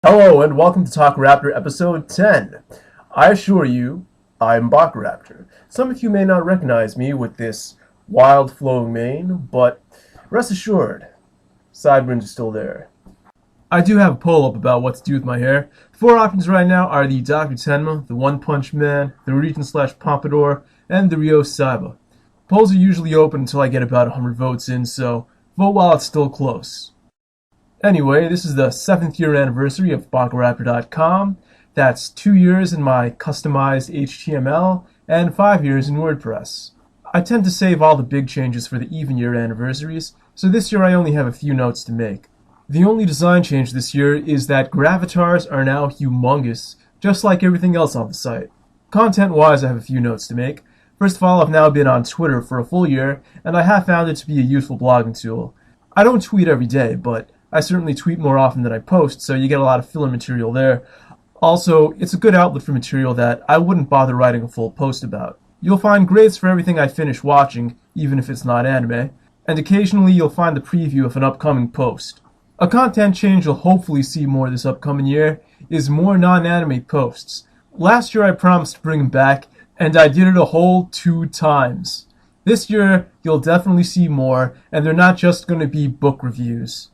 Hello and welcome to Talk-A-Raptor episode 10. I assure you, I'm Talk-A-Raptor. Some of you may not recognize me with this wild flowing mane, but rest assured, sideburns are still there. I do have a poll up about what to do with my hair. The four options right now are the Dr. Tenma, the One Punch Man, the Regent/Pompadour, and the Ryo Saiba. Polls are usually open until I get about 100 votes in, so vote while it's still close. Anyway, this is the 7th year anniversary of Talk-A-Raptor.com. That's 2 years in my customized HTML and 5 years in WordPress. I tend to save all the big changes for the even year anniversaries, so this year I only have a few notes to make. The only design change this year is that gravatars are now humongous, just like everything else on the site. Content-wise, I have a few notes to make. First of all, I've now been on Twitter for a full year, and I have found it to be a useful blogging tool. I don't tweet every day, but I certainly tweet more often than I post, so you get a lot of filler material there. Also, it's a good outlet for material that I wouldn't bother writing a full post about. You'll find grades for everything I finish watching, even if it's not anime, and occasionally you'll find the preview of an upcoming post. A content change you'll hopefully see more this upcoming year is more non-anime posts. Last year I promised to bring them back, and I did it a whole 2 times. This year, you'll definitely see more, and they're not just going to be book reviews.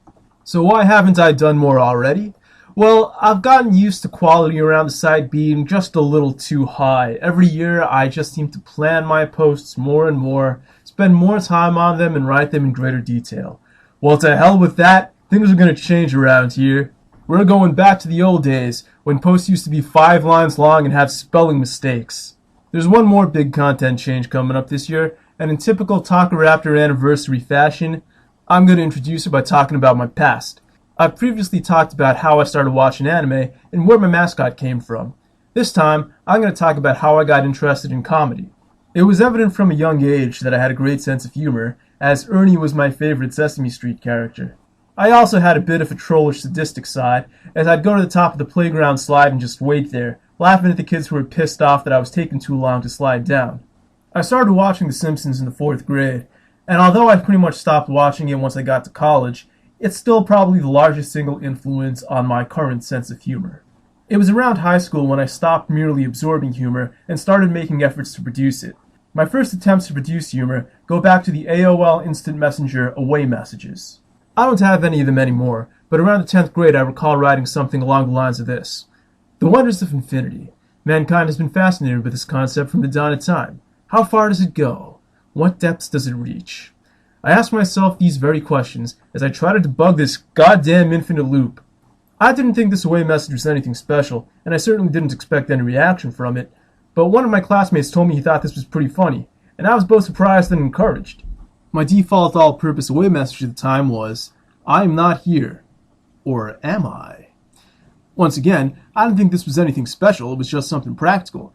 So why haven't I done more already? Well, I've gotten used to quality around the site being just a little too high. Every year, I just seem to plan my posts more and more, spend more time on them, and write them in greater detail. Well, to hell with that, things are going to change around here. We're going back to the old days, when posts used to be 5 lines long and have spelling mistakes. There's one more big content change coming up this year, and in typical Talk-A-Raptor anniversary fashion, I'm going to introduce it by talking about my past. I've previously talked about how I started watching anime and where my mascot came from. This time, I'm going to talk about how I got interested in comedy. It was evident from a young age that I had a great sense of humor, as Ernie was my favorite Sesame Street character. I also had a bit of a trollish sadistic side, as I'd go to the top of the playground slide and just wait there, laughing at the kids who were pissed off that I was taking too long to slide down. I started watching The Simpsons in the 4th grade, and although I pretty much stopped watching it once I got to college, it's still probably the largest single influence on my current sense of humor. It was around high school when I stopped merely absorbing humor and started making efforts to produce it. My first attempts to produce humor go back to the AOL Instant Messenger away messages. I don't have any of them anymore, but around the 10th grade I recall writing something along the lines of this. The wonders of infinity. Mankind has been fascinated with this concept from the dawn of time. How far does it go? What depths does it reach? I ask myself these very questions as I try to debug this goddamn infinite loop. I didn't think this away message was anything special, and I certainly didn't expect any reaction from it, but one of my classmates told me he thought this was pretty funny, and I was both surprised and encouraged. My default all-purpose away message at the time was, I'm not here. Or am I? Once again, I didn't think this was anything special, it was just something practical.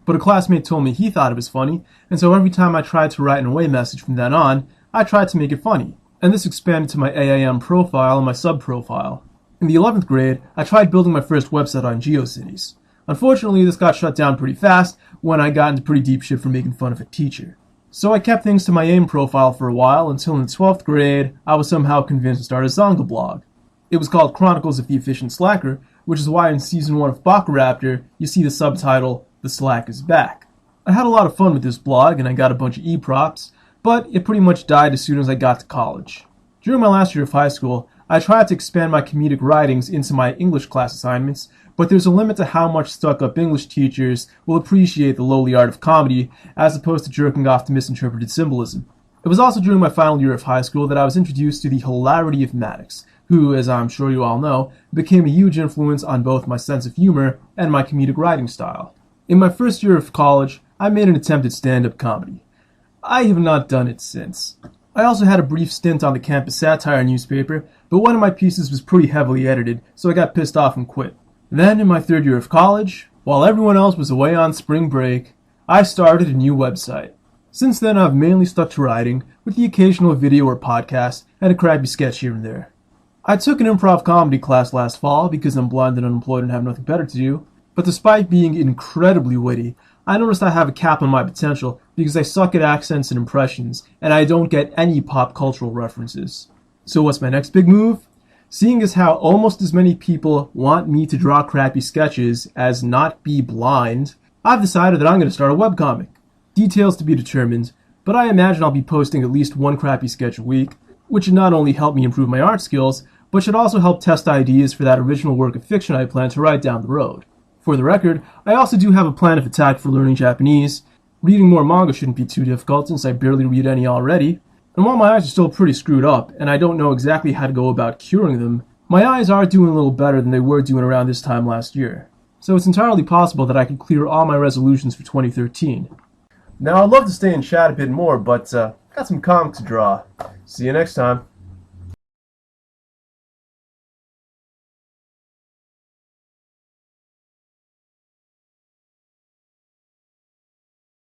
But a classmate told me he thought it was funny, and so every time I tried to write an away message from then on, I tried to make it funny, and this expanded to my AIM profile and my sub-profile. In the 11th grade, I tried building my first website on GeoCities. Unfortunately, this got shut down pretty fast when I got into pretty deep shit for making fun of a teacher. So I kept things to my AIM profile for a while until in the 12th grade, I was somehow convinced to start a Zonga blog. It was called Chronicles of the Efficient Slacker, which is why in Season 1 of Talk-A-Raptor, you see the subtitle, The Slack is Back. I had a lot of fun with this blog, and I got a bunch of e-props, but it pretty much died as soon as I got to college. During my last year of high school, I tried to expand my comedic writings into my English class assignments, but there's a limit to how much stuck-up English teachers will appreciate the lowly art of comedy, as opposed to jerking off to misinterpreted symbolism. It was also during my final year of high school that I was introduced to the hilarity of Maddox, who, as I'm sure you all know, became a huge influence on both my sense of humor and my comedic writing style. In my first year of college, I made an attempt at stand-up comedy. I have not done it since. I also had a brief stint on the campus satire newspaper, but one of my pieces was pretty heavily edited, so I got pissed off and quit. Then, in my 3rd year of college, while everyone else was away on spring break, I started a new website. Since then, I've mainly stuck to writing, with the occasional video or podcast, and a crappy sketch here and there. I took an improv comedy class last fall because I'm blind and unemployed and have nothing better to do, but despite being incredibly witty, I noticed I have a cap on my potential because I suck at accents and impressions, and I don't get any pop cultural references. So what's my next big move? Seeing as how almost as many people want me to draw crappy sketches as not be blind, I've decided that I'm going to start a webcomic. Details to be determined, but I imagine I'll be posting at least one crappy sketch a week, which should not only help me improve my art skills, but should also help test ideas for that original work of fiction I plan to write down the road. For the record, I also do have a plan of attack for learning Japanese. Reading more manga shouldn't be too difficult since I barely read any already. And while my eyes are still pretty screwed up, and I don't know exactly how to go about curing them, my eyes are doing a little better than they were doing around this time last year. So it's entirely possible that I could clear all my resolutions for 2013. Now I'd love to stay and chat a bit more, but got some comics to draw. See you next time.